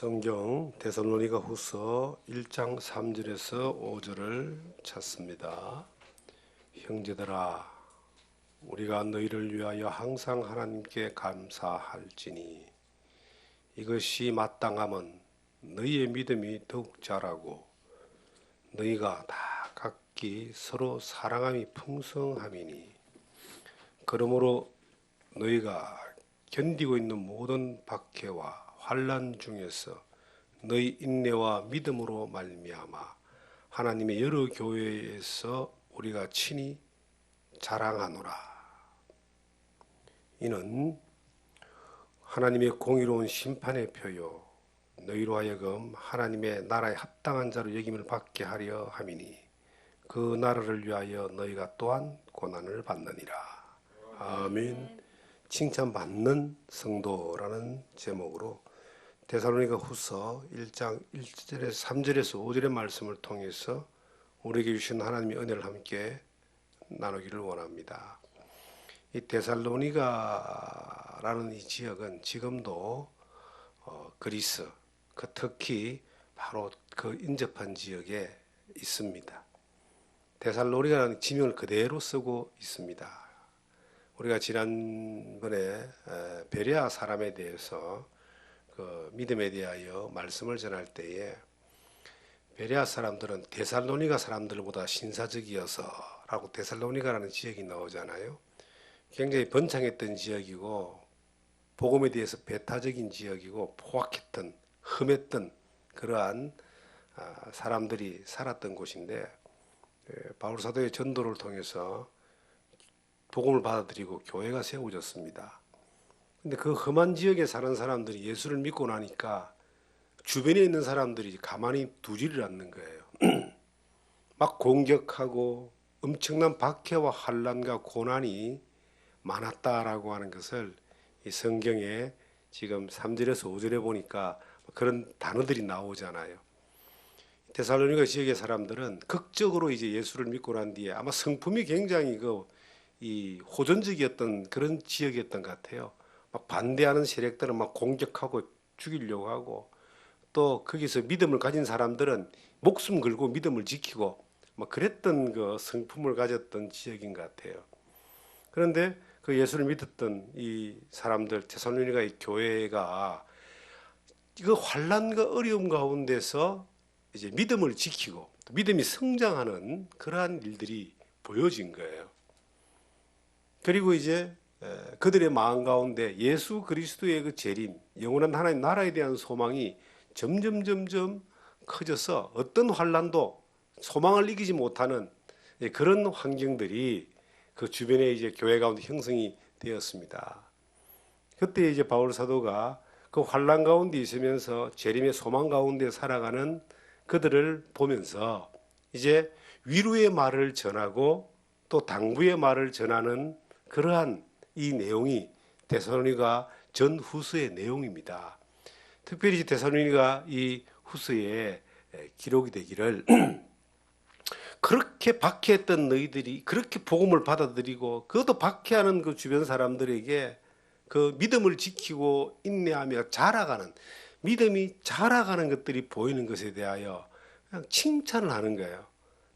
성경 데살로니가 후서 1장 3절에서 5절을 찾습니다. 형제들아, 우리가 너희를 위하여 항상 하나님께 감사할지니 이것이 마땅함은 너희의 믿음이 더욱 자라고 너희가 다 각기 서로 사랑함이 풍성함이니 그러므로 너희가 견디고 있는 모든 박해와 환난 중에서 너희 인내와 믿음으로 말미암아 하나님의 여러 교회에서 우리가 친히 자랑하노라. 이는 하나님의 공의로운 심판의 표요 너희로 하여금 하나님의 나라에 합당한 자로 여김을 받게 하려 함이니 그 나라를 위하여 너희가 또한 고난을 받느니라. 아멘. 칭찬받는 성도라는 제목으로 데살로니가 후서 1장 1절에서 3절에서 5절의 말씀을 통해서 우리에게 주신 하나님의 은혜를 함께 나누기를 원합니다. 이 데살로니가라는 이 지역은 지금도 그리스, 특히 바로 그 인접한 지역에 있습니다. 데살로니가라는 지명을 그대로 쓰고 있습니다. 우리가 지난번에 베레아 사람에 대해서 그 믿음에 대하여 말씀을 전할 때에 베레아 사람들은 데살로니가 사람들보다 신사적이어서 라고 데살로니가라는 지역이 나오잖아요. 굉장히 번창했던 지역이고 복음에 대해서 배타적인 지역이고 포악했던 흠했던 그러한 사람들이 살았던 곳인데 바울 사도의 전도를 통해서 복음을 받아들이고 교회가 세워졌습니다. 근데 그 험한 지역에 사는 사람들이 예수를 믿고 나니까 주변에 있는 사람들이 가만히 두지를 않는 거예요. 막 공격하고 엄청난 박해와 환난과 고난이 많았다라고 하는 것을 이 성경에 지금 3절에서 5절에 보니까 그런 단어들이 나오잖아요. 데살로니가 지역의 사람들은 극적으로 이제 예수를 믿고 난 뒤에 아마 성품이 굉장히 이 호전적이었던 그런 지역이었던 것 같아요. 막 반대하는 세력들은 막 공격하고 죽이려고 하고 또 거기서 믿음을 가진 사람들은 목숨 걸고 믿음을 지키고 막 그랬던 그 성품을 가졌던 지역인 것 같아요. 그런데 그 예수를 믿었던 이 사람들 데살로니가의 교회가 그 환난과 어려움 가운데서 이제 믿음을 지키고 믿음이 성장하는 그러한 일들이 보여진 거예요. 그리고 이제 그들의 마음 가운데 예수 그리스도의 그 재림, 영원한 하나님 나라에 대한 소망이 점점 커져서 어떤 환난도 소망을 이기지 못하는 그런 환경들이 그 주변에 이제 교회 가운데 형성이 되었습니다. 그때 이제 바울 사도가 그 환난 가운데 있으면서 재림의 소망 가운데 살아가는 그들을 보면서 이제 위로의 말을 전하고 또 당부의 말을 전하는 그러한 이 내용이 데살로니가 전 후서의 내용입니다. 특별히 데살로니가 이 후서에 기록이 되기를 그렇게 박해했던 너희들이 그렇게 복음을 받아들이고 그것도 박해하는 그 주변 사람들에게 그 믿음을 지키고 인내하며 자라가는 믿음이 자라가는 것들이 보이는 것에 대하여 그냥 칭찬을 하는 거예요.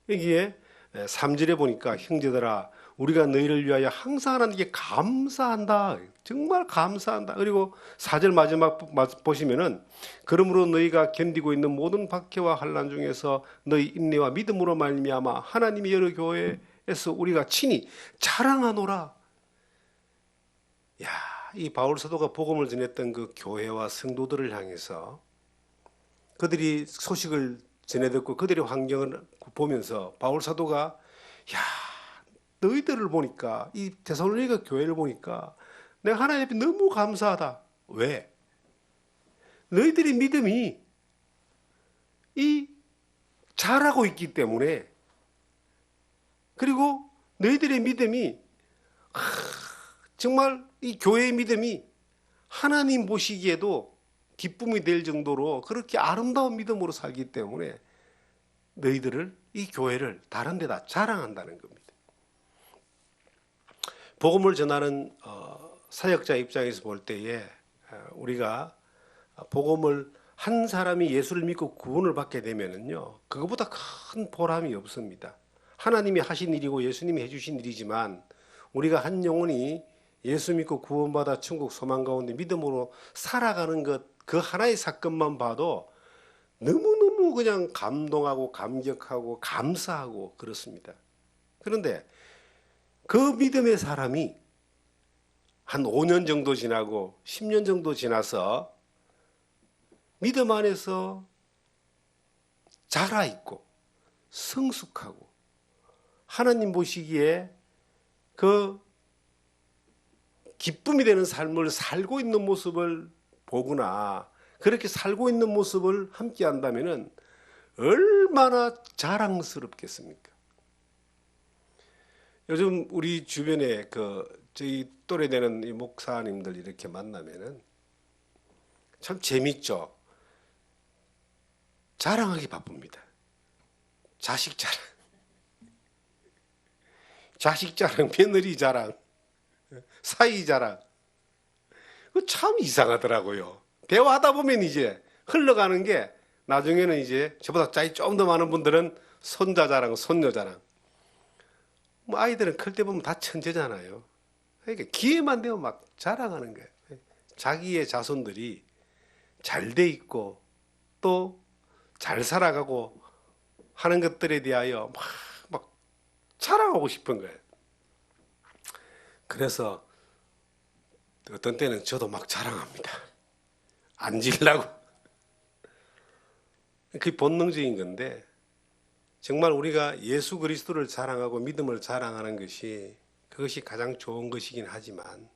여기에 3절에 보니까 형제들아 우리가 너희를 위하여 항상 하나님께 감사한다. 정말 감사한다. 그리고 4절 마지막 보시면은 그러므로 너희가 견디고 있는 모든 박해와 환난 중에서 너희 인내와 믿음으로 말미암아 하나님의 여러 교회에서 우리가 친히 자랑하노라. 야, 이 바울 사도가 복음을 전했던 그 교회와 성도들을 향해서 그들이 소식을 전해 듣고 그들의 환경을 보면서 바울 사도가 야, 너희들을 보니까 이 데살로니가 교회를 보니까 내가 하나님 앞에 너무 감사하다. 왜? 너희들의 믿음이 이 자라고 있기 때문에 그리고 너희들의 믿음이 정말 이 교회의 믿음이 하나님 보시기에도 기쁨이 될 정도로 그렇게 아름다운 믿음으로 살기 때문에 너희들을 이 교회를 다른 데다 자랑한다는 겁니다. 복음을 전하는 사역자 입장에서 볼 때에 우리가 복음을 한 사람이 예수를 믿고 구원을 받게 되면은요, 그거보다 큰 보람이 없습니다. 하나님이 하신 일이고 예수님이 해주신 일이지만 우리가 한 영혼이 예수 믿고 구원받아 천국 소망 가운데 믿음으로 살아가는 것, 그 하나의 사건만 봐도 너무너무 그냥 감동하고 감격하고 감사하고 그렇습니다. 그런데 그 믿음의 사람이 한 5년 정도 지나고 10년 정도 지나서 믿음 안에서 자라있고 성숙하고 하나님 보시기에 그 기쁨이 되는 삶을 살고 있는 모습을 보거나 그렇게 살고 있는 모습을 함께 한다면 얼마나 자랑스럽겠습니까? 요즘 우리 주변에 저희 또래 되는 이 목사님들 이렇게 만나면은 참 재밌죠. 자랑하기 바쁩니다. 자식 자랑, 자식 자랑, 며느리 자랑, 사위 자랑. 그 참 이상하더라고요. 대화하다 보면 이제 흘러가는 게 나중에는 이제 저보다 짜이 좀 더 많은 분들은 손자 자랑, 손녀 자랑. 뭐 아이들은 클 때 보면 다 천재잖아요. 그러니까 기회만 되면 막 자랑하는 거예요. 자기의 자손들이 잘 돼 있고 또 잘 살아가고 하는 것들에 대하여 막 자랑하고 싶은 거예요. 그래서 어떤 때는 저도 막 자랑합니다. 안 지려고. 그게 본능적인 건데 정말 우리가 예수 그리스도를 자랑하고 믿음을 자랑하는 것이 그것이 가장 좋은 것이긴 하지만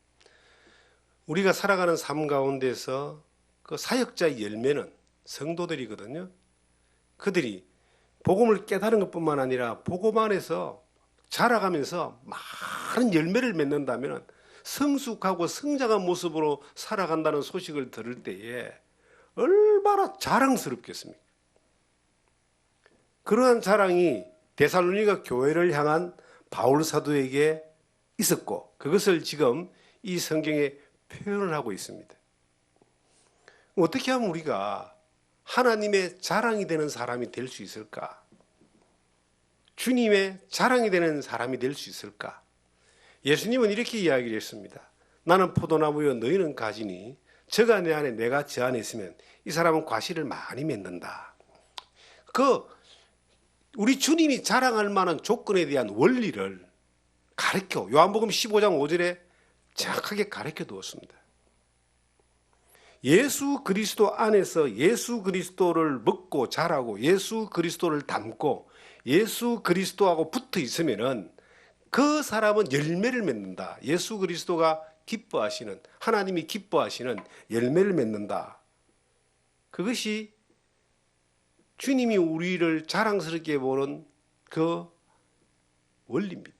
우리가 살아가는 삶 가운데서 그 사역자의 열매는 성도들이거든요. 그들이 복음을 깨달은 것뿐만 아니라 복음 안에서 자라가면서 많은 열매를 맺는다면 성숙하고 성장한 모습으로 살아간다는 소식을 들을 때에 얼마나 자랑스럽겠습니까? 그러한 자랑이 데살로니가 교회를 향한 바울 사도에게 있었고 그것을 지금 이 성경에 표현을 하고 있습니다. 어떻게 하면 우리가 하나님의 자랑이 되는 사람이 될 수 있을까? 주님의 자랑이 되는 사람이 될 수 있을까? 예수님은 이렇게 이야기를 했습니다. 나는 포도나무여 너희는 가지니 저가 내 안에 내가 저 안에 있으면 이 사람은 과실을 많이 맺는다. 우리 주님이 자랑할 만한 조건에 대한 원리를 가르쳐 요한복음 15장 5절에 정확하게 가르쳐 두었습니다. 예수 그리스도 안에서 예수 그리스도를 먹고 자라고 예수 그리스도를 닮고 예수 그리스도하고 붙어 있으면은 그 사람은 열매를 맺는다. 예수 그리스도가 기뻐하시는 하나님이 기뻐하시는 열매를 맺는다. 그것이 주님이 우리를 자랑스럽게 보는 그 원리입니다.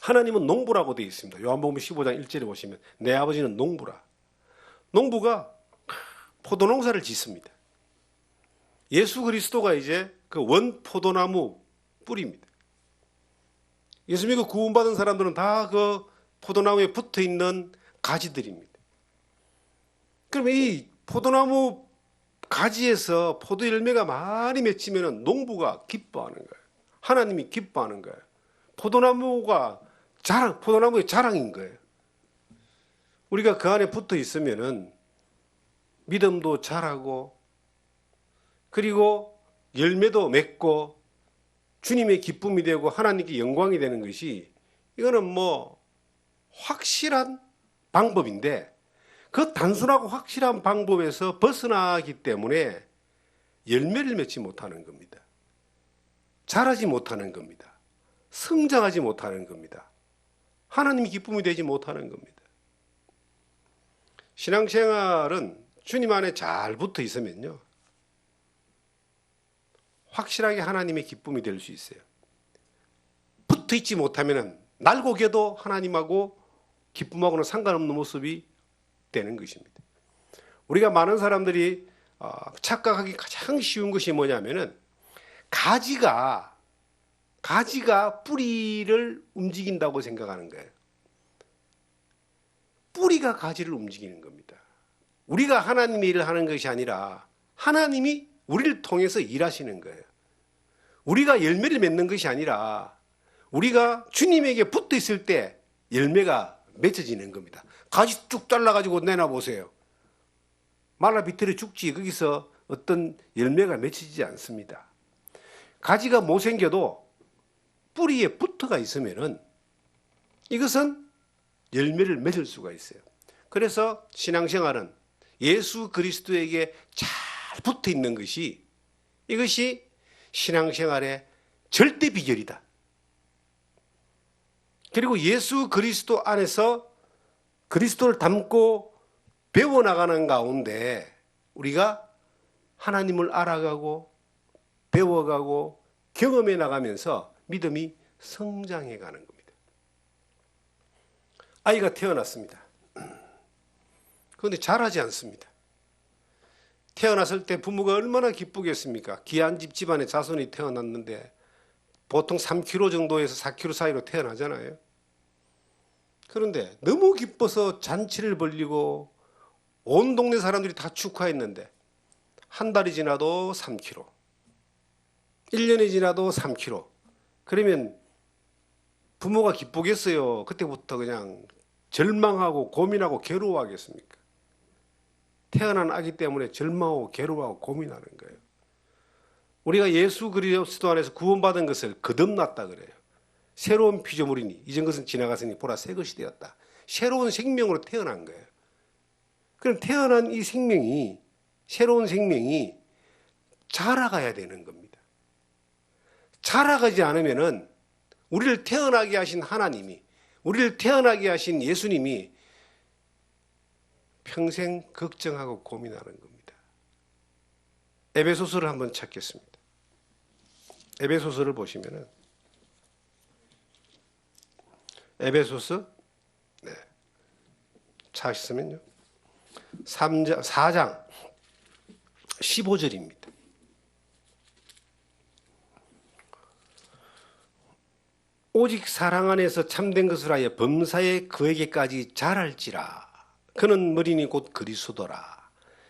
하나님은 농부라고 되어 있습니다. 요한복음 15장 1절에 보시면 내 아버지는 농부라. 농부가 포도농사를 짓습니다. 예수 그리스도가 이제 그 원 포도나무 뿌리입니다. 예수 믿고 구원받은 사람들은 다 그 포도나무에 붙어 있는 가지들입니다. 그러면 이 포도나무 가지에서 포도 열매가 많이 맺히면 농부가 기뻐하는 거예요. 하나님이 기뻐하는 거예요. 포도나무의 자랑인 거예요. 우리가 그 안에 붙어 있으면은 믿음도 자라고 그리고 열매도 맺고 주님의 기쁨이 되고 하나님께 영광이 되는 것이 이거는 뭐 확실한 방법인데 그 단순하고 확실한 방법에서 벗어나기 때문에 열매를 맺지 못하는 겁니다. 자라지 못하는 겁니다. 성장하지 못하는 겁니다. 하나님이 기쁨이 되지 못하는 겁니다. 신앙생활은 주님 안에 잘 붙어 있으면요. 확실하게 하나님의 기쁨이 될 수 있어요. 붙어 있지 못하면 날고겨도 하나님하고 기쁨하고는 상관없는 모습이 되는 것입니다. 우리가 많은 사람들이 착각하기 가장 쉬운 것이 뭐냐면은 가지가 뿌리를 움직인다고 생각하는 거예요. 뿌리가 가지를 움직이는 겁니다. 우리가 하나님의 일을 하는 것이 아니라 하나님이 우리를 통해서 일하시는 거예요. 우리가 열매를 맺는 것이 아니라 우리가 주님에게 붙어 있을 때 열매가 맺어지는 겁니다. 가지 쭉 잘라가지고 내놔보세요. 말라 비틀어 죽지 거기서 어떤 열매가 맺히지 않습니다. 가지가 못생겨도 뿌리에 붙어가 있으면은 이것은 열매를 맺을 수가 있어요. 그래서 신앙생활은 예수 그리스도에게 잘 붙어 있는 것이 이것이 신앙생활의 절대 비결이다. 그리고 예수 그리스도 안에서 그리스도를 닮고 배워나가는 가운데 우리가 하나님을 알아가고 배워가고 경험해 나가면서 믿음이 성장해 가는 겁니다. 아이가 태어났습니다. 그런데 자라지 않습니다. 태어났을 때 부모가 얼마나 기쁘겠습니까? 귀한 집안에 자손이 태어났는데 보통 3kg 정도에서 4kg 사이로 태어나잖아요. 그런데 너무 기뻐서 잔치를 벌리고 온 동네 사람들이 다 축하했는데 한 달이 지나도 3kg, 1년이 지나도 3kg. 그러면 부모가 기쁘겠어요? 그때부터 그냥 절망하고 고민하고 괴로워하겠습니까? 태어난 아기 때문에 절망하고 괴로워하고 고민하는 거예요. 우리가 예수 그리스도 안에서 구원받은 것을 거듭났다 그래요. 새로운 피조물이니 이전 것은 지나갔으니 보라 새 것이 되었다. 새로운 생명으로 태어난 거예요. 그럼 태어난 이 생명이 새로운 생명이 자라가야 되는 겁니다. 자라가지 않으면은 우리를 태어나게 하신 하나님이 우리를 태어나게 하신 예수님이 평생 걱정하고 고민하는 겁니다. 에베소서를 한번 찾겠습니다. 에베소서를 보시면은 에베소서 찾으시면요 4장 15절입니다. 오직 사랑 안에서 참된 것을 하여 범사에 그에게까지 자랄지라. 그는 머리니 곧 그리스도라.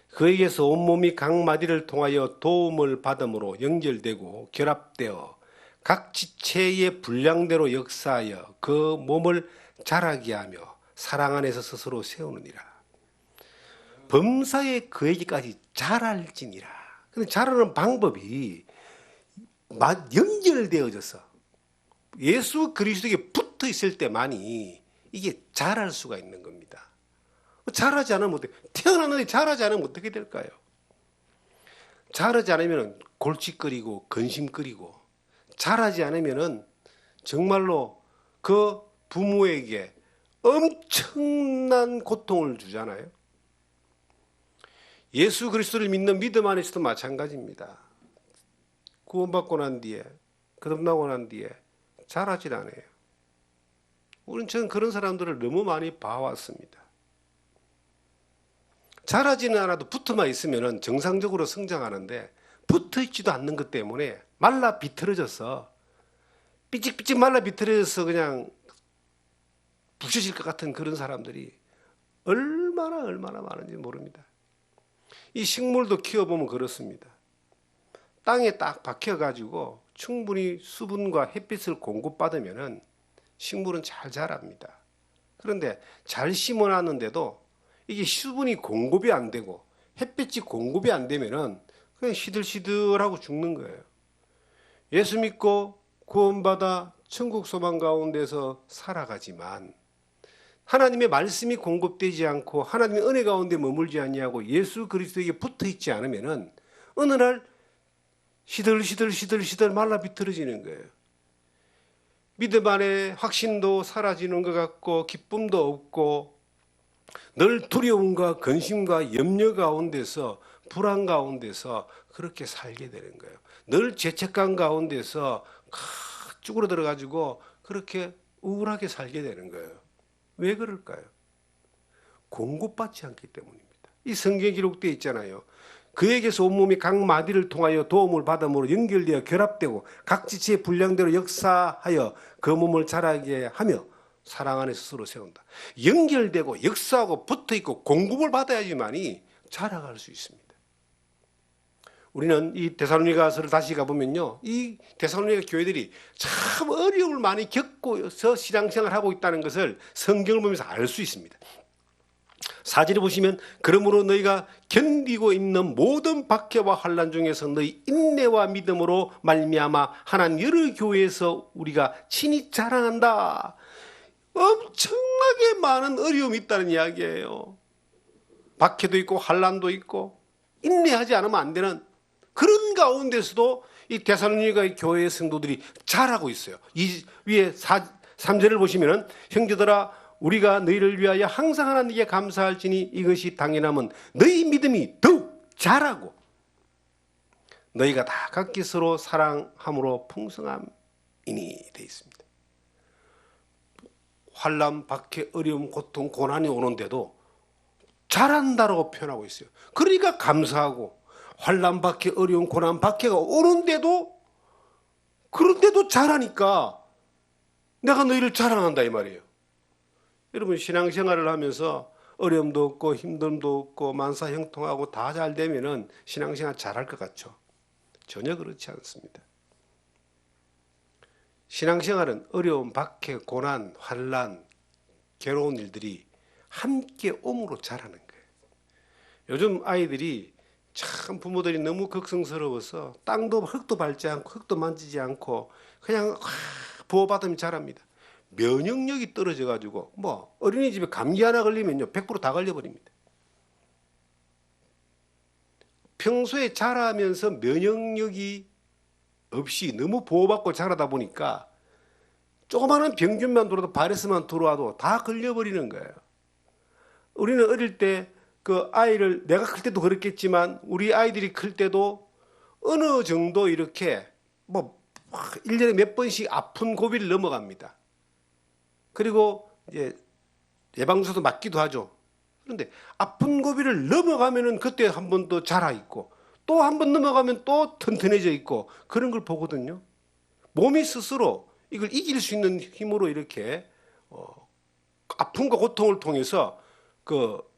그에게서 온몸이 각 마디를 통하여 도움을 받음으로 연결되고 결합되어 각 지체의 분량대로 역사하여 그 몸을 자라게 하며 사랑 안에서 스스로 세우느니라. 범사에 그에게까지 자랄지니라. 근데 자라는 방법이 연결되어져서 예수 그리스도에게 붙어 있을 때만이 이게 자랄 수가 있는 겁니다. 자라지 않으면 어떻게, 태어났는데 자라지 않으면 어떻게 될까요? 자라지 않으면 골칫거리고 근심거리고 자라지 않으면 정말로 그 부모에게 엄청난 고통을 주잖아요. 예수 그리스도를 믿는 믿음 안에서도 마찬가지입니다. 구원받고 난 뒤에 거듭나고 난 뒤에 자라질 않아요. 저는 그런 사람들을 너무 많이 봐왔습니다. 자라지는 않아도 붙어만 있으면 정상적으로 성장하는데 붙어있지도 않는 것 때문에 말라 비틀어져서 삐찍삐찍 말라 비틀어져서 그냥 부셔질 것 같은 그런 사람들이 얼마나 많은지 모릅니다. 이 식물도 키워보면 그렇습니다. 땅에 딱 박혀가지고 충분히 수분과 햇빛을 공급받으면 식물은 잘 자랍니다. 그런데 잘 심어놨는데도 이게 수분이 공급이 안 되고 햇빛이 공급이 안 되면 그냥 시들시들하고 죽는 거예요. 예수 믿고 구원받아 천국 소망 가운데서 살아가지만 하나님의 말씀이 공급되지 않고 하나님의 은혜 가운데 머물지 아니하고 예수 그리스도에게 붙어 있지 않으면 어느 날 시들 말라 비틀어지는 거예요. 믿음 안에 확신도 사라지는 것 같고 기쁨도 없고 늘 두려움과 근심과 염려 가운데서 불안 가운데서 그렇게 살게 되는 거예요. 늘 죄책감 가운데서 쭈그러들어 가지고 그렇게 우울하게 살게 되는 거예요. 왜 그럴까요? 공급받지 않기 때문입니다. 이 성경에 기록되어 있잖아요. 그에게서 온몸이 각 마디를 통하여 도움을 받음으로 연결되어 결합되고 각 지체의 분량대로 역사하여 그 몸을 자라게 하며 사랑 안에 스스로 세운다. 연결되고 역사하고 붙어있고 공급을 받아야지만이 자라갈 수 있습니다. 우리는 이 데살로니가서를 다시 가보면요, 이 데살로니가 교회들이 참 어려움을 많이 겪고서 신앙생활을 하고 있다는 것을 성경을 보면서 알 수 있습니다. 4절에 보시면 그러므로 너희가 견디고 있는 모든 박해와 환난 중에서 너희 인내와 믿음으로 말미암아 하나님 여러 교회에서 우리가 친히 자랑한다. 엄청나게 많은 어려움이 있다는 이야기예요. 박해도 있고 환난도 있고 인내하지 않으면 안 되는 그런 가운데서도 이 데살로니가 교회의 성도들이 자라고 있어요. 이 위에 3절을 보시면은 형제들아 우리가 너희를 위하여 항상 하나님께 감사할지니 이것이 당연함은 너희 믿음이 더욱 자라고 너희가 다 각기 서로 사랑함으로 풍성함이니 되어 있습니다. 환난, 박해, 어려움, 고통, 고난이 오는데도 자란다라고 표현하고 있어요. 그러니까 감사하고 환난, 박해, 어려움, 고난, 박해가 오는데도 그런데도 자라니까 내가 너희를 자랑한다 이 말이에요. 여러분 신앙생활을 하면서 어려움도 없고 힘듦도 없고 만사형통하고 다 잘 되면은 신앙생활 잘할 것 같죠? 전혀 그렇지 않습니다. 신앙생활은 어려움, 박해, 고난, 환난, 괴로운 일들이 함께 옴으로 자라는 거예요. 요즘 아이들이 참 부모들이 너무 걱정스러워서 땅도 흙도 밟지 않고 흙도 만지지 않고 그냥 보호받으면 자랍니다. 면역력이 떨어져 가지고 뭐 어린이집에 감기 하나 걸리면요 100% 다 걸려버립니다. 평소에 자라면서 면역력이 없이 너무 보호받고 자라다 보니까 조그마한 병균만 들어와도 바이러스만 들어와도 다 걸려버리는 거예요. 우리는 어릴 때 그 아이를 내가 클 때도 그렇겠지만 우리 아이들이 클 때도 어느 정도 이렇게 뭐 1년에 몇 번씩 아픈 고비를 넘어갑니다. 그리고 이제 예방주사도 맞기도 하죠. 그런데 아픈 고비를 넘어가면은 그때 한 번 더 자라 있고 또 한 번 넘어가면 또 튼튼해져 있고 그런 걸 보거든요. 몸이 스스로 이걸 이길 수 있는 힘으로 이렇게 아픔과 고통을 통해서 그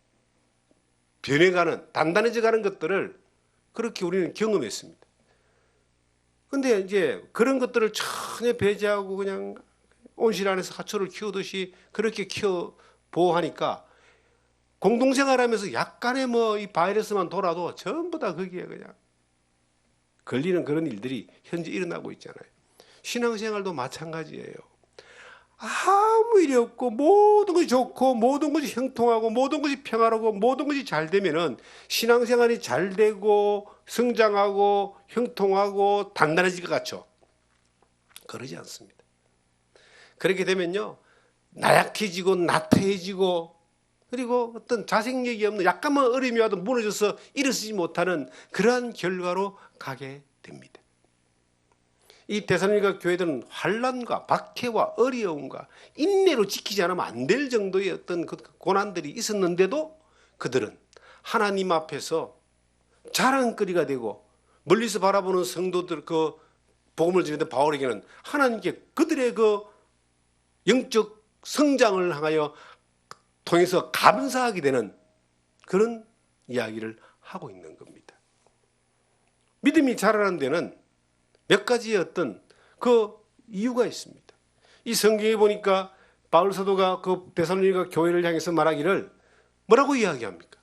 변해가는 단단해져가는 것들을 그렇게 우리는 경험했습니다. 근데 이제 그런 것들을 전혀 배제하고 그냥 온실 안에서 하초를 키우듯이 그렇게 키워 보호하니까 공동생활하면서 약간의 뭐 이 바이러스만 돌아도 전부 다 거기에 그냥 걸리는 그런 일들이 현재 일어나고 있잖아요. 신앙생활도 마찬가지예요. 아무 일이 없고 모든 것이 좋고 모든 것이 형통하고 모든 것이 평화로고 모든 것이 잘 되면은 신앙생활이 잘 되고 성장하고 형통하고 단단해질 것 같죠? 그러지 않습니다. 그렇게 되면요 나약해지고 나태해지고 그리고 어떤 자생력이 없는 약간만 어려움이 와도 무너져서 일어서지 못하는 그러한 결과로 가게 됩니다. 이 데살로니가 교회들은 환난과 박해와 어려움과 인내로 지키지 않으면 안 될 정도의 어떤 그 고난들이 있었는데도 그들은 하나님 앞에서 자랑거리가 되고 멀리서 바라보는 성도들 그 복음을 전했던 바울에게는 하나님께 그들의 그 영적 성장을 향하여 통해서 감사하게 되는 그런 이야기를 하고 있는 겁니다. 믿음이 자라는 데는 몇 가지의 어떤 그 이유가 있습니다. 이 성경에 보니까 바울 사도가 그 데살로니가 교회를 향해서 말하기를 뭐라고 이야기합니까?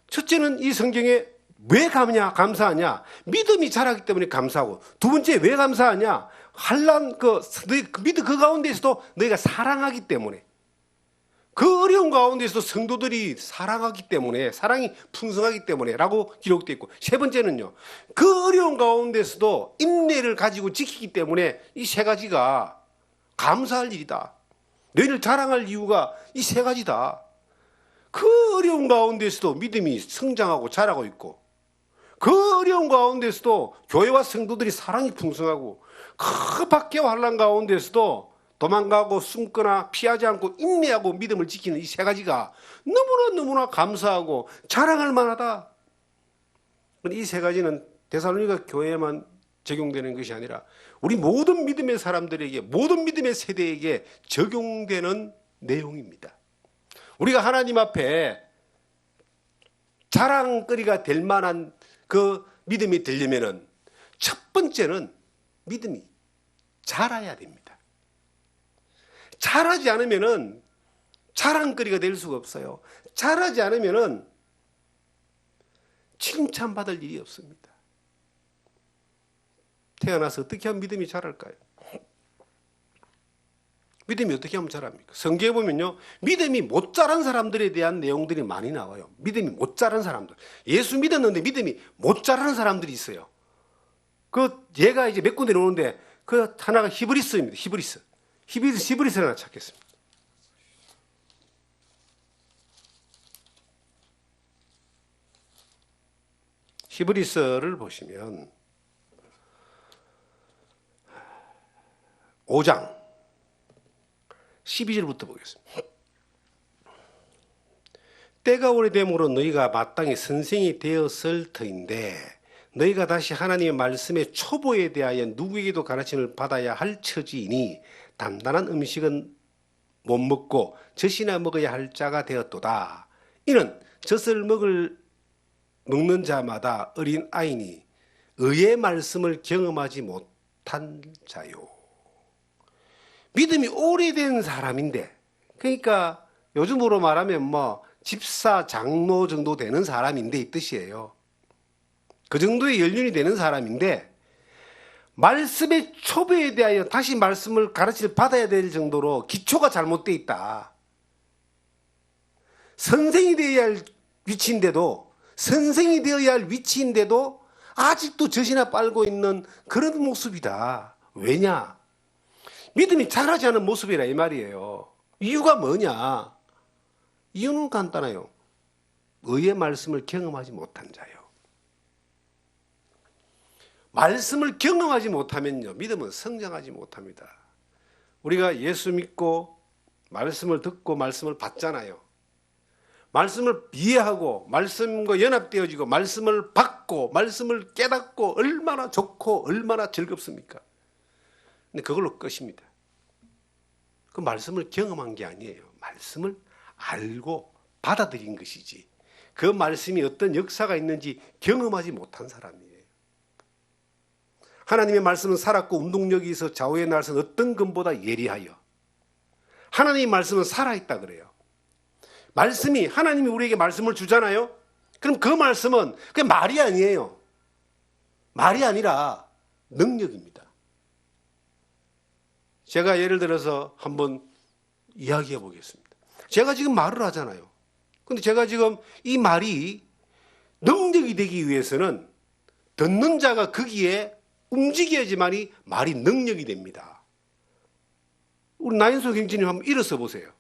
첫째는 이 성경에 왜 감사하냐? 믿음이 자라기 때문에 감사하고 두 번째 왜 감사하냐? 환난 그 믿음 그 가운데에서도 너희가 사랑하기 때문에 그 어려운 가운데서도 성도들이 사랑하기 때문에 사랑이 풍성하기 때문에 라고 기록되어 있고 세 번째는요 그 어려운 가운데서도 인내를 가지고 지키기 때문에 이 세 가지가 감사할 일이다. 너희를 자랑할 이유가 이 세 가지다. 그 어려운 가운데서도 믿음이 성장하고 자라고 있고 그 어려운 가운데서도 교회와 성도들이 사랑이 풍성하고 그 박해와 환난 가운데서도 도망가고 숨거나 피하지 않고 인내하고 믿음을 지키는 이 세 가지가 너무나 감사하고 자랑할 만하다. 이 세 가지는 데살로니가 교회에만 적용되는 것이 아니라 우리 모든 믿음의 사람들에게 모든 믿음의 세대에게 적용되는 내용입니다. 우리가 하나님 앞에 자랑거리가 될 만한 그 믿음이 되려면은 첫 번째는 믿음이 자라야 됩니다. 자라지 않으면은 자랑거리가 될 수가 없어요. 자라지 않으면은 칭찬받을 일이 없습니다. 태어나서 어떻게 하면 믿음이 자랄까요? 믿음이 어떻게 하면 자랍니까? 성경에 보면요, 믿음이 못 자란 사람들에 대한 내용들이 많이 나와요. 믿음이 못 자란 사람들. 예수 믿었는데 믿음이 못 자라는 사람들이 있어요. 그 얘가 이제 몇 군데 나오는데 그 하나가 히브리서입니다. 히브리서를 하나 찾겠습니다. 히브리서를 보시면 5장 12절부터 보겠습니다. 때가 오래됨으로 너희가 마땅히 선생이 되었을 터인데 너희가 다시 하나님의 말씀의 초보에 대하여 누구에게도 가르침을 받아야 할 처지이니 단단한 음식은 못 먹고 젖이나 먹어야 할 자가 되었도다. 이는 젖을 먹는 자마다 어린 아이니 의의 말씀을 경험하지 못한 자요. 믿음이 오래된 사람인데, 그러니까 요즘으로 말하면 뭐 집사, 장로 정도 되는 사람인데 이 뜻이에요. 그 정도의 연륜이 되는 사람인데 말씀의 초보에 대하여 다시 말씀을 가르침을 받아야 될 정도로 기초가 잘못되어 있다. 선생이 되어야 할 위치인데도 아직도 젖이나 빨고 있는 그런 모습이다. 왜냐? 믿음이 자라지 않은 모습이라 이 말이에요. 이유가 뭐냐? 이유는 간단해요. 의의 말씀을 경험하지 못한 자요. 말씀을 경험하지 못하면요, 믿음은 성장하지 못합니다. 우리가 예수 믿고 말씀을 듣고 말씀을 받잖아요. 말씀을 이해하고 말씀과 연합되어지고 말씀을 받고 말씀을 깨닫고 얼마나 좋고 얼마나 즐겁습니까? 근데 그걸로 끝입니다. 그 말씀을 경험한 게 아니에요. 말씀을 알고 받아들인 것이지. 그 말씀이 어떤 역사가 있는지 경험하지 못한 사람이에요. 하나님의 말씀은 살았고 운동력이 있어 좌우의 날선 어떤 금보다 예리하여. 하나님의 말씀은 살아있다 그래요. 말씀이, 하나님이 우리에게 말씀을 주잖아요. 그럼 그 말씀은 그게 말이 아니에요. 말이 아니라 능력입니다. 제가 예를 들어서 한번 이야기해 보겠습니다. 제가 지금 말을 하잖아요. 근데 제가 지금 이 말이 능력이 되기 위해서는 듣는 자가 거기에 움직여야지만이 말이 능력이 됩니다. 우리 나인소 경진님 한번 일어서 보세요.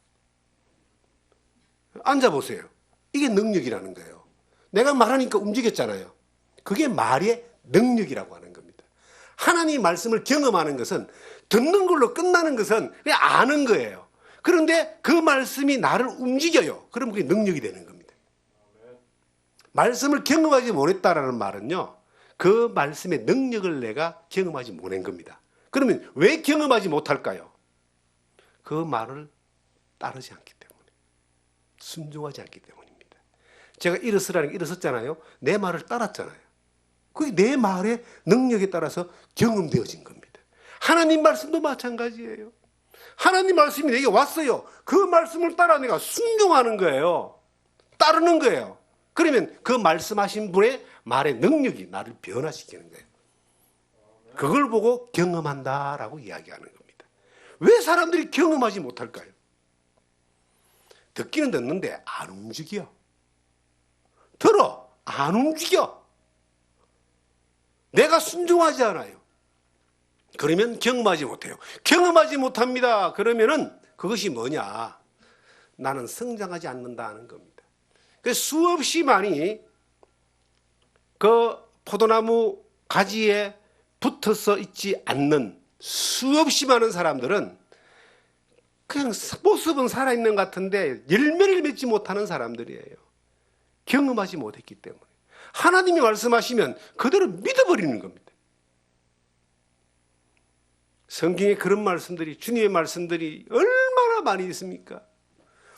앉아보세요. 이게 능력이라는 거예요. 내가 말하니까 움직였잖아요. 그게 말의 능력이라고 하는 겁니다. 하나님의 말씀을 경험하는 것은, 듣는 걸로 끝나는 것은 그냥 아는 거예요. 그런데 그 말씀이 나를 움직여요. 그럼 그게 능력이 되는 겁니다. 말씀을 경험하지 못했다라는 말은요, 그 말씀의 능력을 내가 경험하지 못한 겁니다. 그러면 왜 경험하지 못할까요? 그 말을 따르지 않기 때문에, 순종하지 않기 때문입니다. 제가 일어서라는 게 일어섰잖아요. 내 말을 따랐잖아요. 그게 내 말의 능력에 따라서 경험되어진 겁니다. 하나님 말씀도 마찬가지예요. 하나님 말씀이 내게 왔어요. 그 말씀을 따라 내가 순종하는 거예요. 따르는 거예요. 그러면 그 말씀하신 분의 말의 능력이 나를 변화시키는 거예요. 그걸 보고 경험한다라고 이야기하는 겁니다. 왜 사람들이 경험하지 못할까요? 듣기는 듣는데 안 움직여. 들어, 안 움직여. 내가 순종하지 않아요. 그러면 경험하지 못해요. 경험하지 못합니다. 그러면은 그것이 뭐냐? 나는 성장하지 않는다는 겁니다. 그래서 수없이 많이 그 포도나무 가지에 붙어서 있지 않는 수없이 많은 사람들은 그냥 모습은 살아있는 것 같은데 열매를 맺지 못하는 사람들이에요. 경험하지 못했기 때문에. 하나님이 말씀하시면 그대로 믿어버리는 겁니다. 성경에 그런 말씀들이, 주님의 말씀들이 얼마나 많이 있습니까?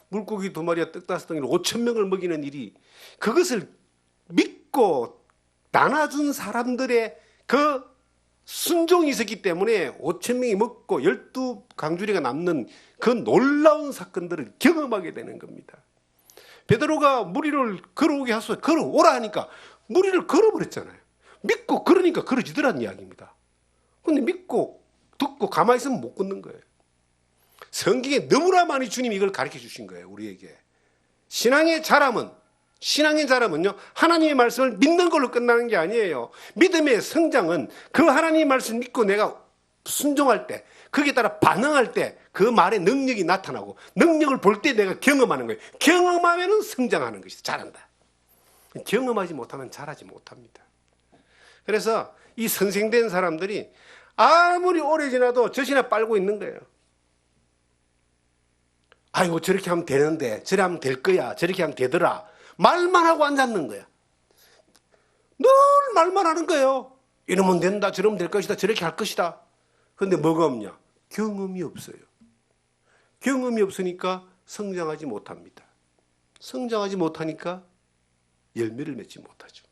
물고기 2마리와 떡 5덩이로 5,000명을 먹이는 일이, 그것을 믿고 나눠준 사람들의 그 순종이 있었기 때문에 5천 명이 먹고 12강주리가 남는 그 놀라운 사건들을 경험하게 되는 겁니다. 베드로가 무리를 걸어오게 하소서. 걸어오라 하니까 무리를 걸어버렸잖아요. 믿고 그러니까 걸어지더란 이야기입니다. 근데 믿고 듣고 가만히 있으면 못 걷는 거예요. 성경에 너무나 많이 주님이 이걸 가르쳐 주신 거예요. 우리에게. 신앙의 자람은요, 하나님의 말씀을 믿는 걸로 끝나는 게 아니에요. 믿음의 성장은 그 하나님의 말씀을 믿고 내가 순종할 때, 거기에 따라 반응할 때 그 말의 능력이 나타나고, 능력을 볼 때 내가 경험하는 거예요. 경험하면 성장하는 것이 자란다. 경험하지 못하면 자라지 못합니다. 그래서 이 선생된 사람들이 아무리 오래 지나도 젖이나 빨고 있는 거예요. 아이고, 저렇게 하면 되는데, 저렇게 하면 될 거야, 저렇게 하면 되더라. 말만 하고 앉았는 거야. 늘 말만 하는 거예요. 이러면 된다, 저러면 될 것이다, 저렇게 할 것이다. 그런데 뭐가 없냐? 경험이 없어요. 경험이 없으니까 성장하지 못합니다. 성장하지 못하니까 열매를 맺지 못하죠.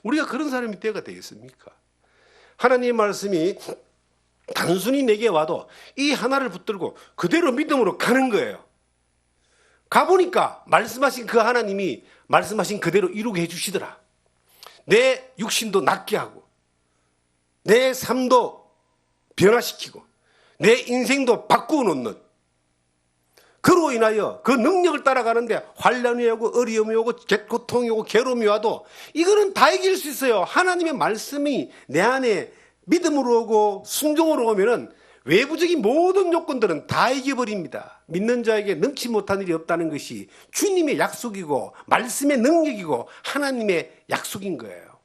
우리가 그런 사람이 되어가 되겠습니까? 하나님의 말씀이 단순히 내게 와도 이 하나를 붙들고 그대로 믿음으로 가는 거예요. 가보니까 말씀하신 그 하나님이 말씀하신 그대로 이루게 해주시더라. 내 육신도 낫게 하고 내 삶도 변화시키고 내 인생도 바꾸어 놓는, 그로 인하여 그 능력을 따라가는데 환난이 오고 어려움이 오고 고통이 오고 괴로움이 와도 이거는 다 이길 수 있어요. 하나님의 말씀이 내 안에 믿음으로 오고 순종으로 오면은 외부적인 모든 요건들은 다 이겨버립니다. 믿는 자에게 능치 못한 일이 없다는 것이 주님의 약속이고 말씀의 능력이고 하나님의 약속인 거예요.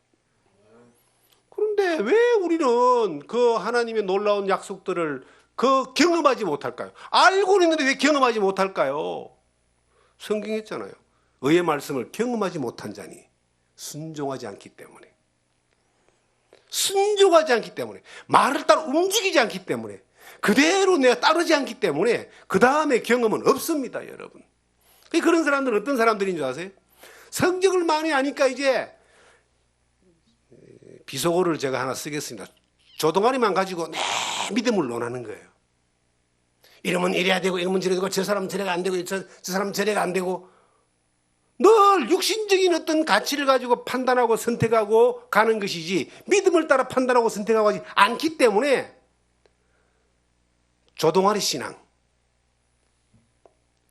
그런데 왜 우리는 그 하나님의 놀라운 약속들을 경험하지 못할까요? 알고는 있는데 왜 경험하지 못할까요? 성경에 있잖아요. 의의 말씀을 경험하지 못한 자니 순종하지 않기 때문에. 순종하지 않기 때문에, 말을 따라 움직이지 않기 때문에, 그대로 내가 따르지 않기 때문에 그 다음에 경험은 없습니다, 여러분. 그런 사람들은 어떤 사람들인 줄 아세요? 성경을 많이 아니까 이제 비속어를 제가 하나 쓰겠습니다. 조동아리만 가지고 내 믿음을 논하는 거예요. 이러면 이래야 되고 이러면 저래야 되고 저 사람은 저래가 안 되고 저 사람은 저래가 안 되고, 늘 육신적인 어떤 가치를 가지고 판단하고 선택하고 가는 것이지 믿음을 따라 판단하고 선택하고 하지 않기 때문에 조동아리 신앙,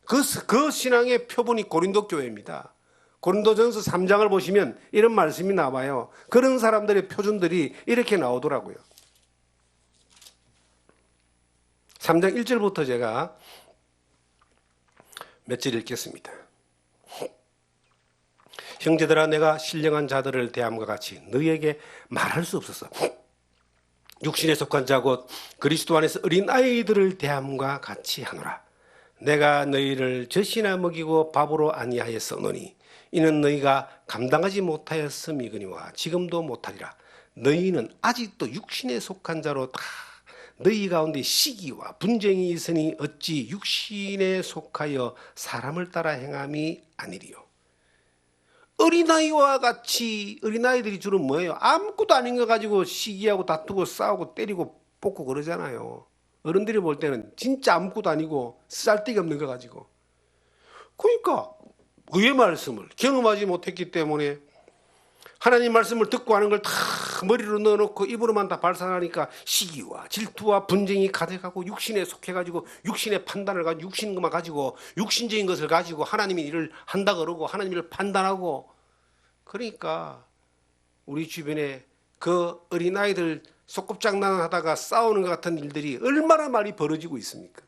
그 신앙의 표본이 고린도 교회입니다. 고린도전서 3장을 보시면 이런 말씀이 나와요. 그런 사람들의 표준들이 이렇게 나오더라고요. 3장 1절부터 제가 몇 절 읽겠습니다. 형제들아, 내가 신령한 자들을 대함과 같이 너희에게 말할 수 없어서 육신에 속한 자 곧 그리스도 안에서 어린 아이들을 대함과 같이 하노라. 내가 너희를 젖이나 먹이고 밥으로 아니하였으노니 이는 너희가 감당하지 못하였음이거니와 지금도 못하리라. 너희는 아직도 육신에 속한 자로 다 너희 가운데 시기와 분쟁이 있으니 어찌 육신에 속하여 사람을 따라 행함이 아니리요. 어린아이와 같이, 어린아이들이 주로 뭐예요? 아무것도 아닌 거 가지고 시기하고 다투고 싸우고 때리고 뽑고 그러잖아요. 어른들이 볼 때는 진짜 아무것도 아니고 쓸데기 없는 거 가지고. 그러니까 의의 말씀을 경험하지 못했기 때문에 하나님 말씀을 듣고 하는 걸 다 머리로 넣어놓고 입으로만 다 발산하니까 시기와 질투와 분쟁이 가득하고 육신에 속해가지고 육신의 판단을 가지고 육신 것만 가지고 육신적인 것을 가지고 하나님이 일을 한다 그러고 하나님을 판단하고, 그러니까 우리 주변에 그 어린아이들 소꿉장난 하다가 싸우는 것 같은 일들이 얼마나 많이 벌어지고 있습니까?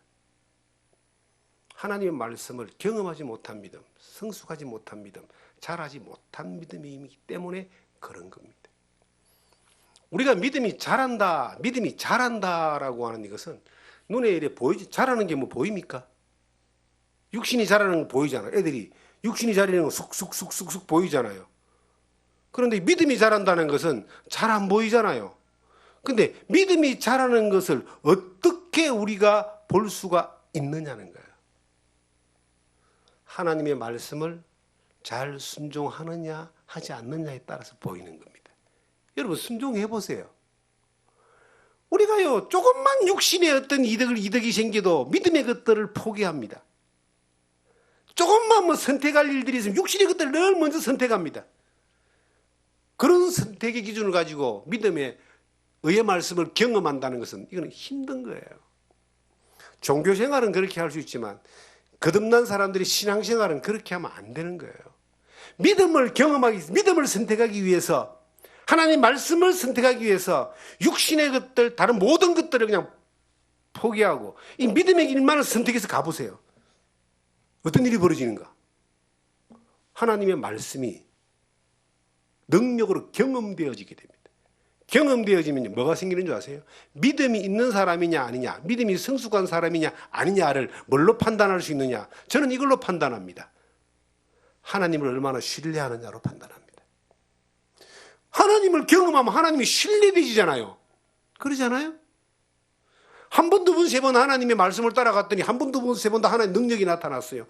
하나님의 말씀을 경험하지 못한 믿음, 성숙하지 못한 믿음, 자라지 못한 믿음이기 때문에 그런 겁니다. 우리가 믿음이 자란다라고 하는 이것은 눈에 이래 보이지, 자라는 게 뭐 보입니까? 육신이 자라는 거 보이잖아요. 애들이 육신이 자라는 거 쑥쑥쑥쑥 보이잖아요. 그런데 믿음이 자란다는 것은 잘 안 보이잖아요. 근데 믿음이 자라는 것을 어떻게 우리가 볼 수가 있느냐는 거예요. 하나님의 말씀을 잘 순종하느냐 하지 않느냐에 따라서 보이는 겁니다. 여러분 순종해 보세요. 우리가요 조금만 육신의 어떤 이득이 생겨도 믿음의 것들을 포기합니다. 조금만 선택할 일들이 있으면 육신의 것들을 늘 먼저 선택합니다. 그런 선택의 기준을 가지고 믿음의 의의 말씀을 경험한다는 것은 이거는 힘든 거예요. 종교 생활은 그렇게 할 수 있지만 거듭난 사람들이 신앙생활은 그렇게 하면 안 되는 거예요. 믿음을 경험하기 위해서, 믿음을 선택하기 위해서, 하나님 말씀을 선택하기 위해서 육신의 것들, 다른 모든 것들을 그냥 포기하고 이 믿음의 길만을 선택해서 가보세요. 어떤 일이 벌어지는가? 하나님의 말씀이 능력으로 경험되어지게 됩니다. 경험되어지면 뭐가 생기는 줄 아세요? 믿음이 있는 사람이냐 아니냐, 믿음이 성숙한 사람이냐 아니냐를 뭘로 판단할 수 있느냐? 저는 이걸로 판단합니다. 하나님을 얼마나 신뢰하느냐로 판단합니다. 하나님을 경험하면 하나님이 신뢰되지잖아요. 그러잖아요? 한 번, 두 번, 세 번 하나님의 말씀을 따라갔더니 한 번, 두 번, 세 번 다 하나님의 능력이 나타났어요.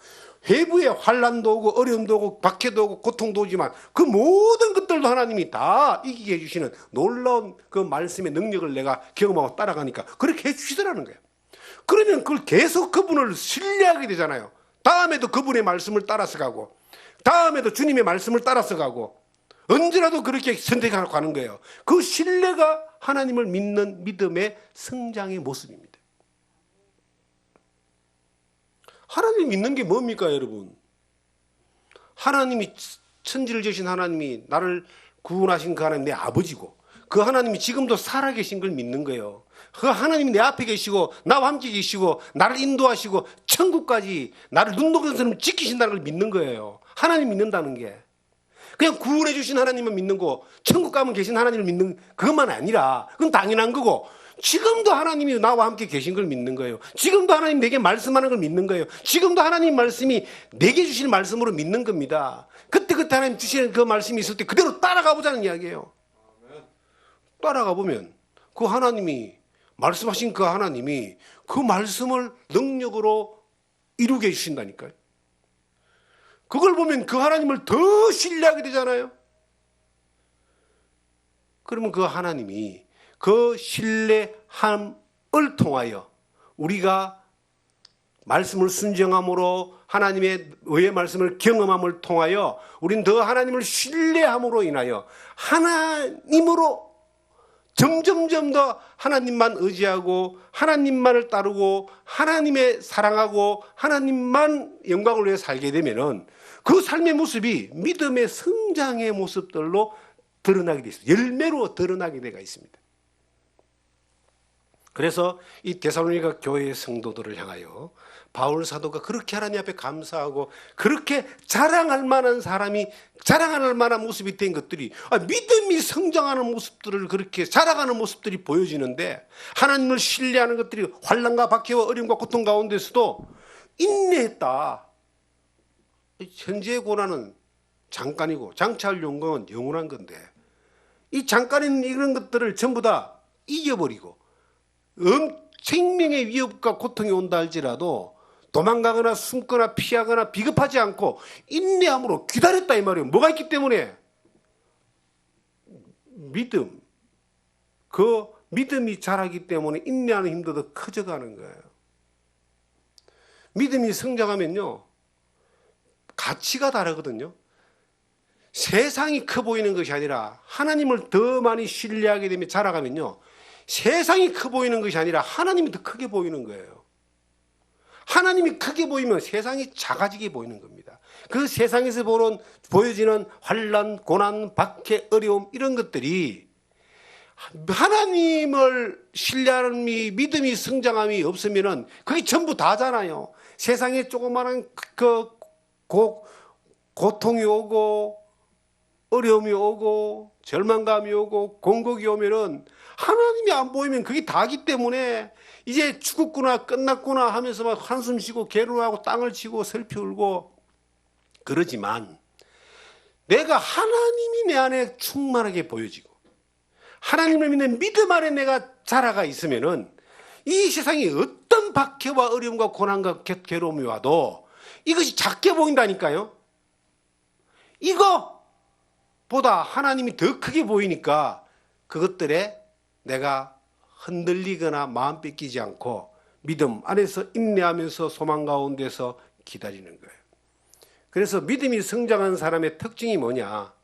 회부에 환난도 오고 어려움도 오고 박해도 오고 고통도 오지만 그 모든 것들도 하나님이 다 이기게 해주시는 놀라운 그 말씀의 능력을 내가 경험하고 따라가니까 그렇게 해주시더라는 거예요. 그러면 그걸 계속 그분을 신뢰하게 되잖아요. 다음에도 그분의 말씀을 따라서 가고 다음에도 주님의 말씀을 따라서 가고 언제라도 그렇게 선택하고 가는 거예요. 그 신뢰가 하나님을 믿는 믿음의 성장의 모습입니다. 하나님 믿는 게 뭡니까, 여러분? 하나님이 천지를 지으신 하나님이 나를 구원하신 그 하나님 내 아버지고 그 하나님이 지금도 살아계신 걸 믿는 거예요. 그 하나님이 내 앞에 계시고 나와 함께 계시고 나를 인도하시고 천국까지 나를 눈동자처럼 지키신다는 걸 믿는 거예요. 하나님 믿는다는 게 그냥 구원해 주신 하나님만 믿는 거, 천국 가면 계신 하나님을 믿는 그것만 아니라 그건 당연한 거고 지금도 하나님이 나와 함께 계신 걸 믿는 거예요. 지금도 하나님 내게 말씀하는 걸 믿는 거예요. 지금도 하나님 말씀이 내게 주신 말씀으로 믿는 겁니다. 그때 하나님 주시는 그 말씀이 있을 때 그대로 따라가 보자는 이야기예요. 따라가 보면 그 하나님이 말씀하신 그 하나님이 그 말씀을 능력으로 이루게 해주신다니까요. 그걸 보면 그 하나님을 더 신뢰하게 되잖아요. 그러면 그 하나님이 그 신뢰함을 통하여 우리가 말씀을 순종함으로 하나님의 의의 말씀을 경험함을 통하여 우린 더 하나님을 신뢰함으로 인하여 하나님으로 점점점 더 하나님만 의지하고 하나님만을 따르고 하나님의 사랑하고 하나님만 영광을 위해 살게 되면은 그 삶의 모습이 믿음의 성장의 모습들로 드러나게 돼 있어요. 열매로 드러나게 되어 있습니다. 그래서 이 데살로니가 교회의 성도들을 향하여 바울 사도가 그렇게 하나님 앞에 감사하고 그렇게 자랑할 만한 사람이 자랑할 만한 모습이 된 것들이 믿음이 성장하는 모습들을 그렇게 자랑하는 모습들이 보여지는데 하나님을 신뢰하는 것들이 환난과 박해와 어려움과 고통 가운데서도 인내했다. 현재의 고난은 잠깐이고 장차할 영광은 영원한 건데 이 잠깐인 이런 것들을 전부 다 이겨버리고 생명의 위협과 고통이 온다 할지라도 도망가거나 숨거나 피하거나 비겁하지 않고 인내함으로 기다렸다 이 말이에요. 뭐가 있기 때문에? 믿음. 그 믿음이 자라기 때문에 인내하는 힘도 더 커져가는 거예요. 믿음이 성장하면요 가치가 다르거든요. 세상이 커 보이는 것이 아니라 하나님을 더 많이 신뢰하게 되면 자라가면요 세상이 커 보이는 것이 아니라 하나님이 더 크게 보이는 거예요. 하나님이 크게 보이면 세상이 작아지게 보이는 겁니다. 그 세상에서 보여지는 환난, 고난, 박해, 어려움 이런 것들이 하나님을 신뢰하는 믿음이 성장함이 없으면은 그게 전부 다잖아요. 세상에 조그마한 고통이 오고 어려움이 오고 절망감이 오고 공격이 오면은 하나님이 안 보이면 그게 다기 때문에 이제 죽었구나 끝났구나 하면서 막 한숨 쉬고 괴로워하고 땅을 치고 슬피 울고 그러지만 내가 하나님이 내 안에 충만하게 보여지고 하나님을 믿는 믿음 안에 내가 자라가 있으면은 이 세상에 어떤 박해와 어려움과 고난과 괴로움이 와도 이것이 작게 보인다니까요. 이거 보다 하나님이 더 크게 보이니까 그것들에 내가 흔들리거나 마음 뺏기지 않고 믿음 안에서 인내하면서 소망 가운데서 기다리는 거예요. 그래서 믿음이 성장한 사람의 특징이 뭐냐?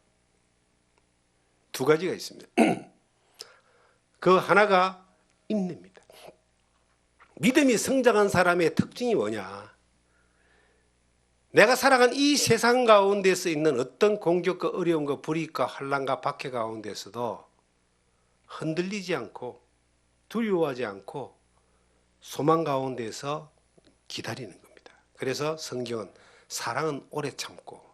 두 가지가 있습니다. 그 하나가 인내입니다. 믿음이 성장한 사람의 특징이 뭐냐? 내가 살아간 이 세상 가운데서 있는 어떤 공격과 어려움과 불이익과 환난과 박해 가운데서도 흔들리지 않고 두려워하지 않고 소망 가운데서 기다리는 겁니다. 그래서 성경은 사랑은 오래 참고,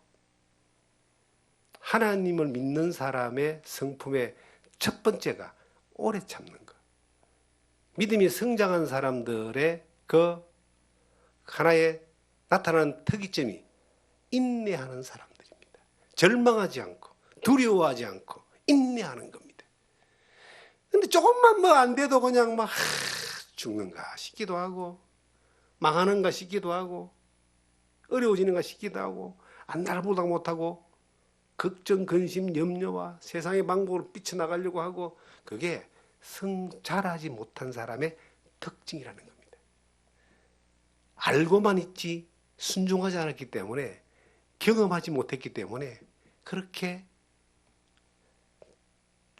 하나님을 믿는 사람의 성품의 첫 번째가 오래 참는 것. 믿음이 성장한 사람들의 그 하나의 나타나는 특이점이 인내하는 사람들입니다. 절망하지 않고 두려워하지 않고 인내하는 겁니다. 근데 조금만 뭐 안 돼도 그냥 막 죽는가 싶기도 하고, 망하는가 싶기도 하고, 어려워지는가 싶기도 하고, 안달보다 못하고, 걱정, 근심, 염려와 세상의 방법으로 삐쳐나가려고 하고, 그게 자라지 못한 사람의 특징이라는 겁니다. 알고만 있지 순종하지 않았기 때문에, 경험하지 못했기 때문에 그렇게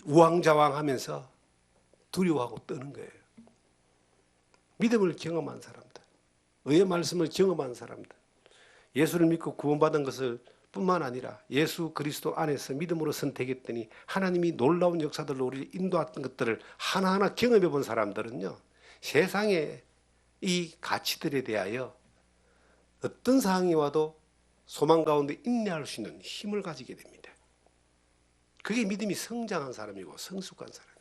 우왕좌왕하면서 두려워하고 떠는 거예요. 믿음을 경험한 사람들, 의의 말씀을 경험한 사람들, 예수를 믿고 구원받은 것을 뿐만 아니라 예수 그리스도 안에서 믿음으로 선택했더니 하나님이 놀라운 역사들로 우리를 인도했던 것들을 하나하나 경험해 본 사람들은요, 세상의 이 가치들에 대하여 어떤 상황이 와도 소망 가운데 인내할 수 있는 힘을 가지게 됩니다. 그게 믿음이 성장한 사람이고 성숙한 사람이에요.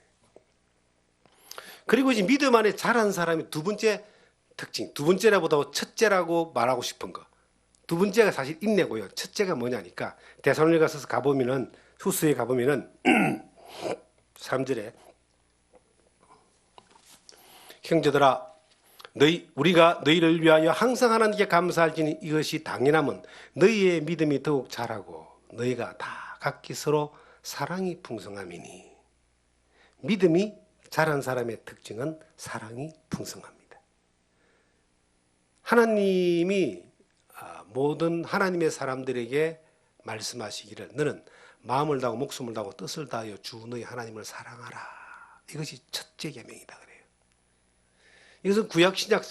그리고 이제 믿음 안에 자란 사람이 두 번째 특징, 두 번째라보다 첫째라고 말하고 싶은 거. 두 번째가 사실 인내고요. 첫째가 뭐냐니까 데살로니가서 가보면은, 후스에 가보면은 3절에 형제들아 우리가 너희를 위하여 항상 하나님께 감사할지니 이것이 당연함은 너희의 믿음이 더욱 자라고 너희가 다 각기 서로 사랑이 풍성함이니. 믿음이 자란 사람의 특징은 사랑이 풍성합니다. 하나님이 모든 하나님의 사람들에게 말씀하시기를 너는 마음을 다하고 목숨을 다하고 뜻을 다하여 주 너희 하나님을 사랑하라. 이것이 첫째 계명이다 그래요. 이것은 구약 신약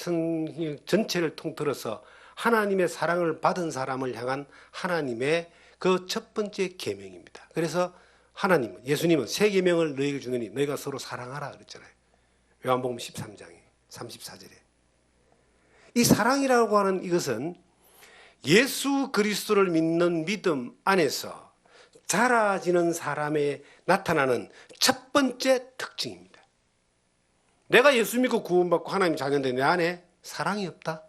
전체를 통틀어서 하나님의 사랑을 받은 사람을 향한 하나님의 그 첫 번째 계명입니다. 그래서 예수님은 세 계명을 너희에게 주느니 너희가 서로 사랑하라 그랬잖아요. 요한복음 13장에 34절에. 이 사랑이라고 하는 이것은 예수 그리스도를 믿는 믿음 안에서 자라지는 사람에 나타나는 첫 번째 특징입니다. 내가 예수 믿고 구원받고 하나님 자녀인데 내 안에 사랑이 없다?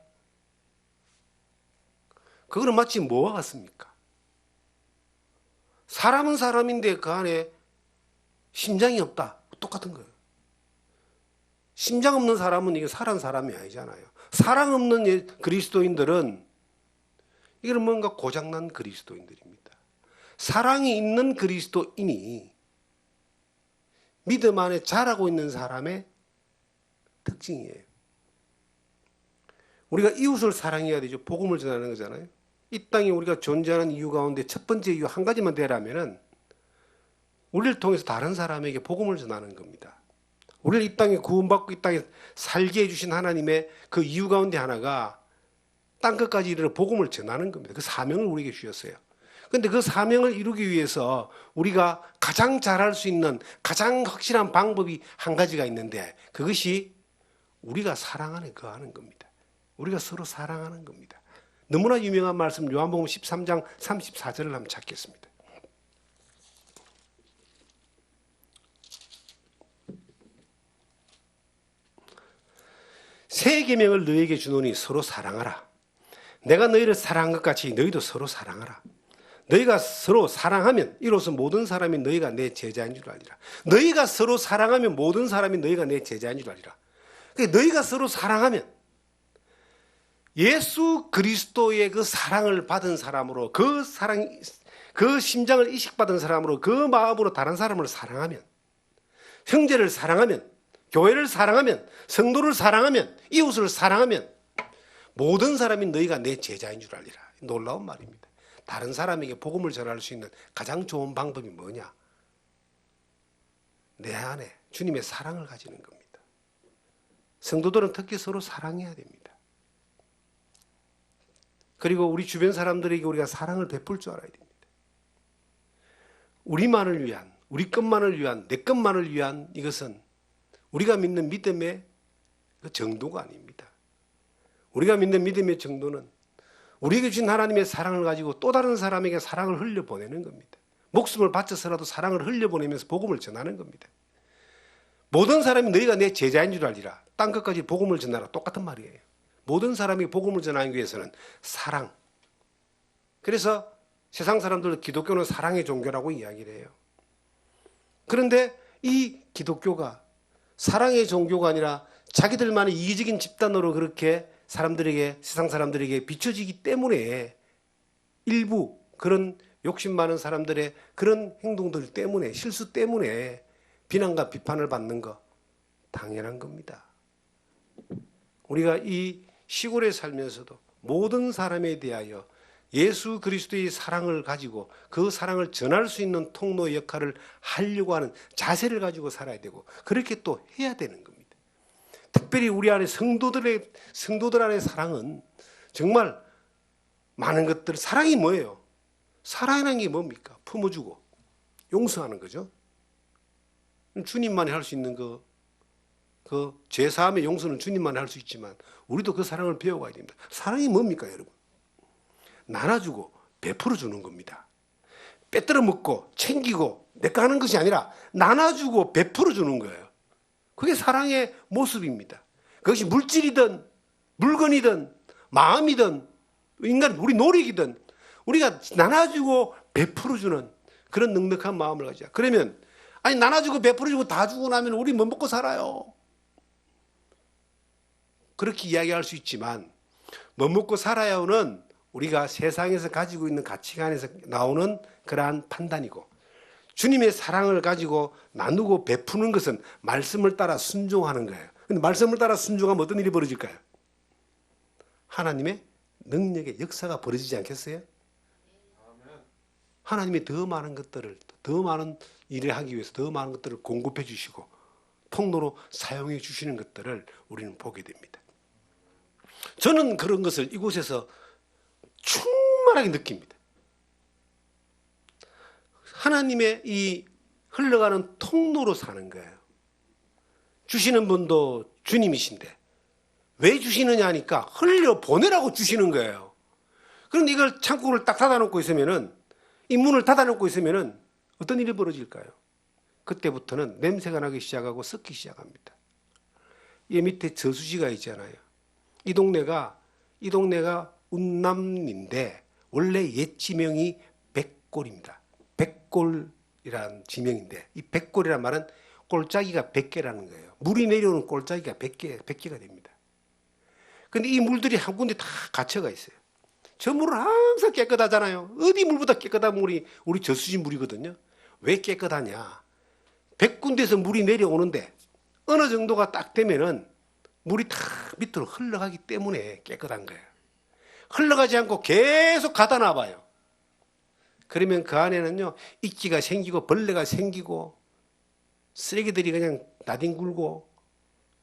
그거는 마치 뭐와 같습니까? 사람은 사람인데 그 안에 심장이 없다. 똑같은 거예요. 심장 없는 사람은 이게 살아난 사람이 아니잖아요. 사랑 없는 그리스도인들은 이건 뭔가 고장난 그리스도인들입니다. 사랑이 있는 그리스도인이 믿음 안에 자라고 있는 사람의 특징이에요. 우리가 이웃을 사랑해야 되죠. 복음을 전하는 거잖아요. 이 땅에 우리가 존재하는 이유 가운데 첫 번째 이유 한 가지만 되라면은 우리를 통해서 다른 사람에게 복음을 전하는 겁니다. 우리를 이 땅에 구원받고 이 땅에 살게 해주신 하나님의 그 이유 가운데 하나가 땅끝까지 이르러 복음을 전하는 겁니다. 그 사명을 우리에게 주셨어요. 그런데 그 사명을 이루기 위해서 우리가 가장 잘할 수 있는 가장 확실한 방법이 한 가지가 있는데 그것이 우리가 사랑 안에 거하는 겁니다. 우리가 서로 사랑하는 겁니다. 너무나 유명한 말씀 요한복음 13장 34절을 한번 찾겠습니다. 새 계명을 너희에게 주노니 서로 사랑하라. 내가 너희를 사랑한 것 같이 너희도 서로 사랑하라. 너희가 서로 사랑하면 이로써 모든 사람이 너희가 내 제자인 줄 알리라. 너희가 서로 사랑하면 모든 사람이 너희가 내 제자인 줄 알리라. 그러니까 너희가 서로 사랑하면 예수 그리스도의 그 사랑을 받은 사람으로 그 사랑 그 심장을 이식받은 사람으로 그 마음으로 다른 사람을 사랑하면, 형제를 사랑하면, 교회를 사랑하면, 성도를 사랑하면, 이웃을 사랑하면 모든 사람이 너희가 내 제자인 줄 알리라. 놀라운 말입니다. 다른 사람에게 복음을 전할 수 있는 가장 좋은 방법이 뭐냐? 내 안에 주님의 사랑을 가지는 겁니다. 성도들은 특히 서로 사랑해야 됩니다. 그리고 우리 주변 사람들에게 우리가 사랑을 베풀 줄 알아야 됩니다. 우리만을 위한, 우리 것만을 위한, 내 것만을 위한 이것은 우리가 믿는 믿음의 그 정도가 아닙니다. 우리가 믿는 믿음의 정도는 우리에게 주신 하나님의 사랑을 가지고 또 다른 사람에게 사랑을 흘려보내는 겁니다. 목숨을 바쳐서라도 사랑을 흘려보내면서 복음을 전하는 겁니다. 모든 사람이 너희가 내 제자인 줄 알리라. 땅 끝까지 복음을 전하라. 똑같은 말이에요. 모든 사람이 복음을 전하기 위해서는 사랑. 그래서 세상 사람들 기독교는 사랑의 종교라고 이야기를 해요. 그런데 이 기독교가 사랑의 종교가 아니라 자기들만의 이기적인 집단으로 그렇게 사람들에게, 세상 사람들에게 비춰지기 때문에 일부 그런 욕심 많은 사람들의 그런 행동들 때문에, 실수 때문에 비난과 비판을 받는 거 당연한 겁니다. 우리가 이 시골에 살면서도 모든 사람에 대하여 예수 그리스도의 사랑을 가지고 그 사랑을 전할 수 있는 통로 역할을 하려고 하는 자세를 가지고 살아야 되고 그렇게 또 해야 되는 겁니다. 특별히 우리 안에 성도들 안의 사랑은 정말 많은 것들, 사랑이 뭐예요? 사랑이라는 게 뭡니까? 품어주고 용서하는 거죠. 주님만이 할 수 있는 그 죄사함의 용서는 주님만이 할 수 있지만 우리도 그 사랑을 배워가야 됩니다. 사랑이 뭡니까, 여러분? 나눠주고 베풀어 주는 겁니다. 빼뜨려 먹고 챙기고 내거 하는 것이 아니라 나눠주고 베풀어 주는 거예요. 그게 사랑의 모습입니다. 그것이 물질이든 물건이든 마음이든 인간 우리 노력이든 우리가 나눠주고 베풀어 주는 그런 넉넉한 마음을 가지자. 그러면 아니 나눠주고 베풀어 주고 다 주고 나면 우리 뭐 먹고 살아요? 그렇게 이야기할 수 있지만 뭐 먹고 살아요는 우리가 세상에서 가지고 있는 가치관에서 나오는 그러한 판단이고 주님의 사랑을 가지고 나누고 베푸는 것은 말씀을 따라 순종하는 거예요. 근데 말씀을 따라 순종하면 어떤 일이 벌어질까요? 하나님의 능력의 역사가 벌어지지 않겠어요? 하나님이 더 많은 것들을, 더 많은 일을 하기 위해서 더 많은 것들을 공급해 주시고 통로로 사용해 주시는 것들을 우리는 보게 됩니다. 저는 그런 것을 이곳에서 충만하게 느낍니다. 하나님의 이 흘러가는 통로로 사는 거예요. 주시는 분도 주님이신데 왜 주시느냐 하니까 흘려보내라고 주시는 거예요. 그런데 이걸 창고를 딱 닫아놓고 있으면은 이 문을 닫아놓고 있으면은 어떤 일이 벌어질까요? 그때부터는 냄새가 나기 시작하고 썩기 시작합니다. 이 밑에 저수지가 있잖아요. 이 동네가 운남인데 원래 옛 지명이 백골입니다. 백골이라는 지명인데 이 백골이란 말은 골짜기가 100개라는 거예요. 물이 내려오는 골짜기가 100개가 됩니다. 그런데 이 물들이 한 군데 다 갇혀가 있어요. 저 물은 항상 깨끗하잖아요. 어디 물보다 깨끗한 물이 우리 저수지 물이거든요. 왜 깨끗하냐? 100군데에서 물이 내려오는데 어느 정도가 딱 되면은 물이 다 밑으로 흘러가기 때문에 깨끗한 거예요. 흘러가지 않고 계속 가다 놔봐요. 그러면 그 안에는요 이끼가 생기고 벌레가 생기고 쓰레기들이 그냥 나뒹굴고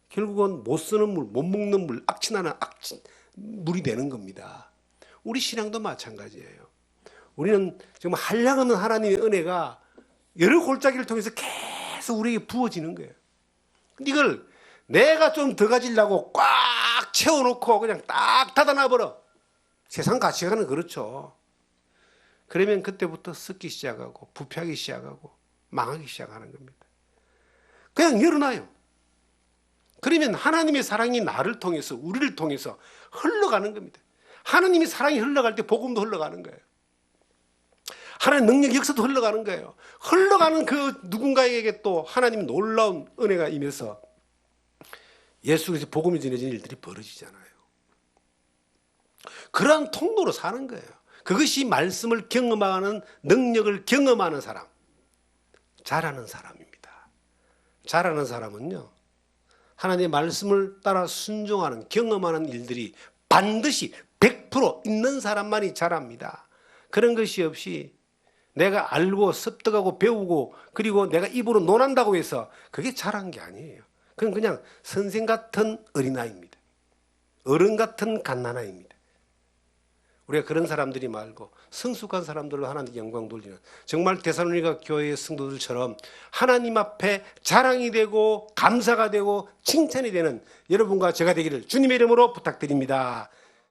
결국은 못 쓰는 물, 못 먹는 물, 악취나는 물이 되는 겁니다. 우리 신앙도 마찬가지예요. 우리는 정말 한량없는 하나님의 은혜가 여러 골짜기를 통해서 계속 우리에게 부어지는 거예요. 근데 이걸 내가 좀 더 가지려고 꽉 채워놓고 그냥 딱 닫아놔버려. 세상 가치관은 그렇죠. 그러면 그때부터 썩기 시작하고 부패하기 시작하고 망하기 시작하는 겁니다. 그냥 열어놔요. 그러면 하나님의 사랑이 나를 통해서 우리를 통해서 흘러가는 겁니다. 하나님의 사랑이 흘러갈 때 복음도 흘러가는 거예요. 하나님의 능력 역사도 흘러가는 거예요. 흘러가는 그 누군가에게 또 하나님의 놀라운 은혜가 임해서 예수 그리스도 복음이 전해지는 일들이 벌어지잖아요. 그러한 통로로 사는 거예요. 그것이 말씀을 경험하는 능력을 경험하는 사람, 잘하는 사람입니다. 잘하는 사람은요, 하나님의 말씀을 따라 순종하는 경험하는 일들이 반드시 100% 있는 사람만이 잘합니다. 그런 것이 없이 내가 알고 습득하고 배우고 그리고 내가 입으로 논한다고 해서 그게 잘한 게 아니에요. 그건 그냥 선생 같은 어린아이입니다. 어른 같은 갓난아이입니다. 우리가 그런 사람들이 말고 성숙한 사람들로 하나님께 영광 돌리는, 정말 데살로니가 교회의 성도들처럼 하나님 앞에 자랑이 되고 감사가 되고 칭찬이 되는 여러분과 제가 되기를 주님의 이름으로 부탁드립니다.